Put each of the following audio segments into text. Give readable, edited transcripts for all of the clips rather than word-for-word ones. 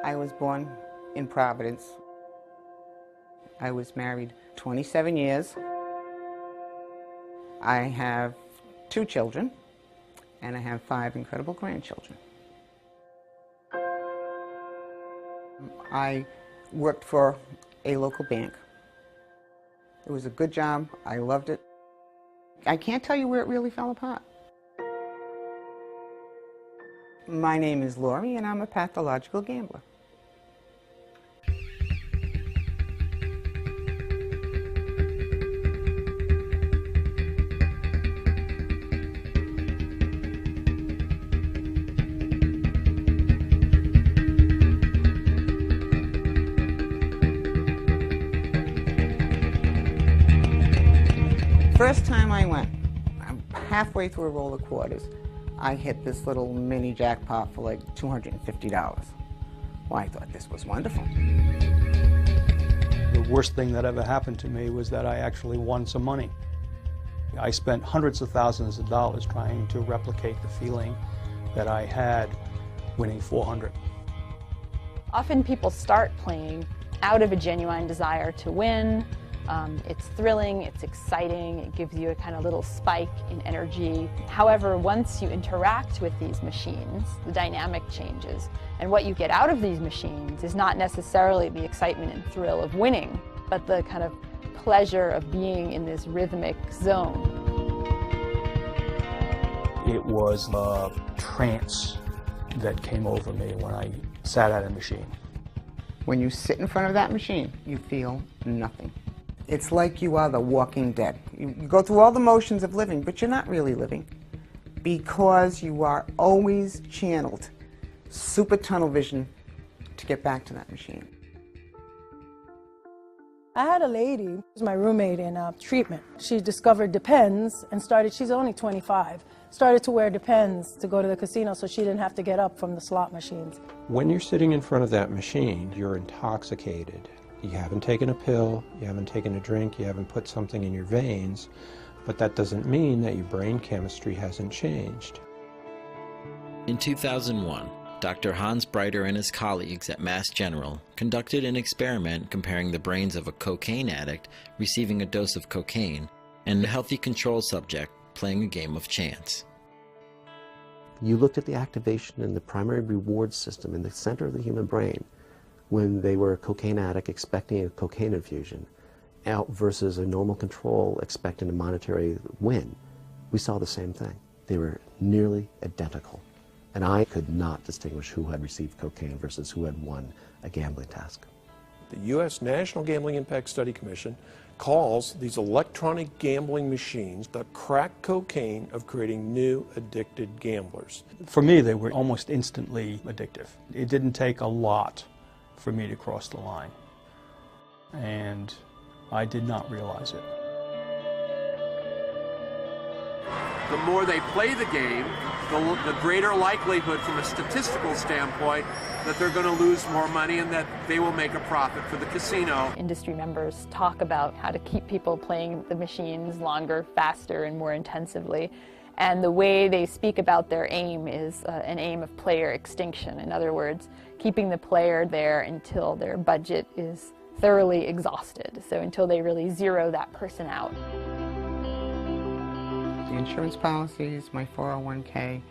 I was born in Providence. I was married 27 years. I have 2 children, and I have 5 incredible grandchildren. I worked for a local bank. It was a good job. I loved it. I can't tell you where it really fell apart. My name is Laurie, and I'm a pathological gambler. First time I went, I'm halfway through a roll of quarters, I hit this little mini jackpot for like $250. Well, I thought this was wonderful. The worst thing that ever happened to me was that I actually won some money. I spent hundreds of thousands of dollars trying to replicate the feeling that I had winning 400. Often people start playing out of a genuine desire to win. It's thrilling, it's exciting, it gives you a kind of little spike in energy. However, once you interact with these machines, the dynamic changes. And what you get out of these machines is not necessarily the excitement and thrill of winning, but the kind of pleasure of being in this rhythmic zone. It was a trance that came over me when I sat at a machine. When you sit in front of that machine, you feel nothing. It's like you are the walking dead. You go through all the motions of living, but you're not really living because you are always channeled, super tunnel vision, to get back to that machine. I had a lady, who was my roommate in treatment. She discovered Depends and she's only 25, started to wear Depends to go to the casino so she didn't have to get up from the slot machines. When you're sitting in front of that machine, you're intoxicated. You haven't taken a pill, you haven't taken a drink, you haven't put something in your veins, but that doesn't mean that your brain chemistry hasn't changed. In 2001, Dr. Hans Breiter and his colleagues at Mass General conducted an experiment comparing the brains of a cocaine addict receiving a dose of cocaine and a healthy control subject playing a game of chance. You looked at the activation in the primary reward system in the center of the human brain when they were a cocaine addict expecting a cocaine infusion out versus a normal control expecting a monetary win. We saw the same thing. They were nearly identical. And I could not distinguish who had received cocaine versus who had won a gambling task. The U.S. National Gambling Impact Study Commission calls these electronic gambling machines the crack cocaine of creating new addicted gamblers. For me, they were almost instantly addictive. It didn't take a lot for me to cross the line, and I did not realize it. The more they play the game, the greater likelihood from a statistical standpoint that they're going to lose more money and that they will make a profit for the casino. Industry members talk about how to keep people playing the machines longer, faster, and more intensively. And the way they speak about their aim is an aim of player extinction. In other words, keeping the player there until their budget is thoroughly exhausted, so until they really zero that person out. The insurance policies, my 401k,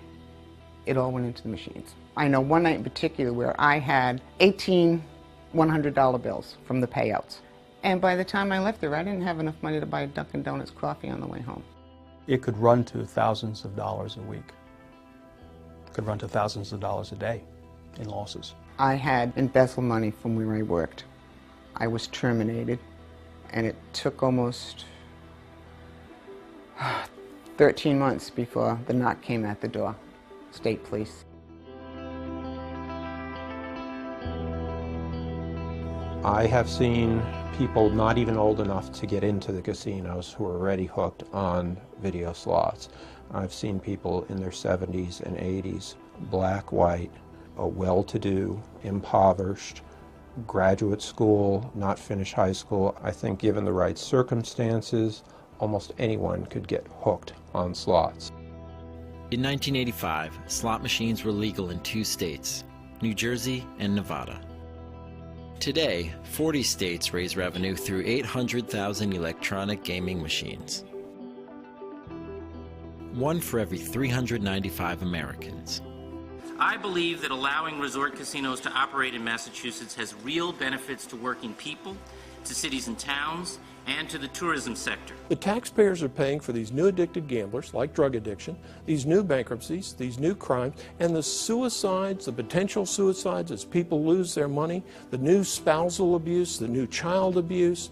it all went into the machines. I know one night in particular where I had 18 $100 bills from the payouts. And by the time I left there, I didn't have enough money to buy a Dunkin' Donuts coffee on the way home. It could run to thousands of dollars a week. It could run to thousands of dollars a day in losses. I had embezzled money from where I worked. I was terminated, and it took almost 13 months before the knock came at the door. State police. I have seen people not even old enough to get into the casinos who are already hooked on video slots. I've seen people in their 70s and 80s, black, white, well-to-do, impoverished, graduate school, not finished high school. I think given the right circumstances, almost anyone could get hooked on slots. In 1985, slot machines were legal in 2 states, New Jersey and Nevada. Today, 40 states raise revenue through 800,000 electronic gaming machines. One for every 395 Americans. I believe that allowing resort casinos to operate in Massachusetts has real benefits to working people, to cities and towns, and to the tourism sector. The taxpayers are paying for these new addicted gamblers, like drug addiction, these new bankruptcies, these new crimes, and the suicides, the potential suicides as people lose their money, the new spousal abuse, the new child abuse.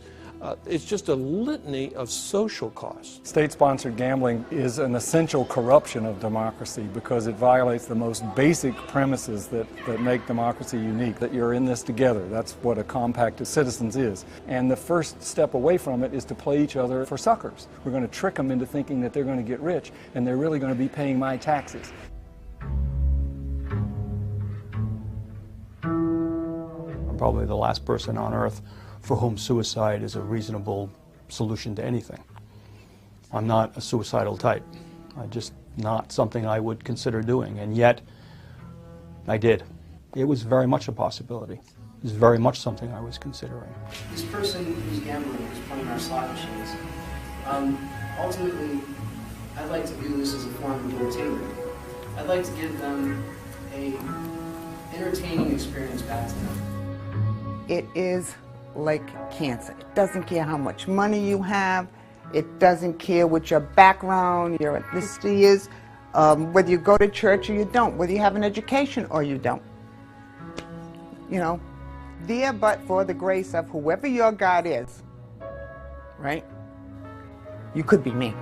It's just a litany of social costs. State-sponsored gambling is an essential corruption of democracy because it violates the most basic premises that make democracy unique, that you're in this together. That's what a compact of citizens is. And the first step away from it is to play each other for suckers. We're going to trick them into thinking that they're going to get rich and they're really going to be paying my taxes. I'm probably the last person on earth for whom suicide is a reasonable solution to anything. I'm not a suicidal type. Just not something I would consider doing, and yet I did. It was very much a possibility. It was very much something I was considering. This person who's gambling, who's playing our slot machines, ultimately, I'd like to view this as a form of entertainment. I'd like to give them a entertaining experience back to them. It is like cancer. It doesn't care how much money you have. It doesn't care what your background, your ethnicity is, whether you go to church or you don't, whether you have an education or you don't. You know, there but for the grace of whoever your God is, right? You could be me.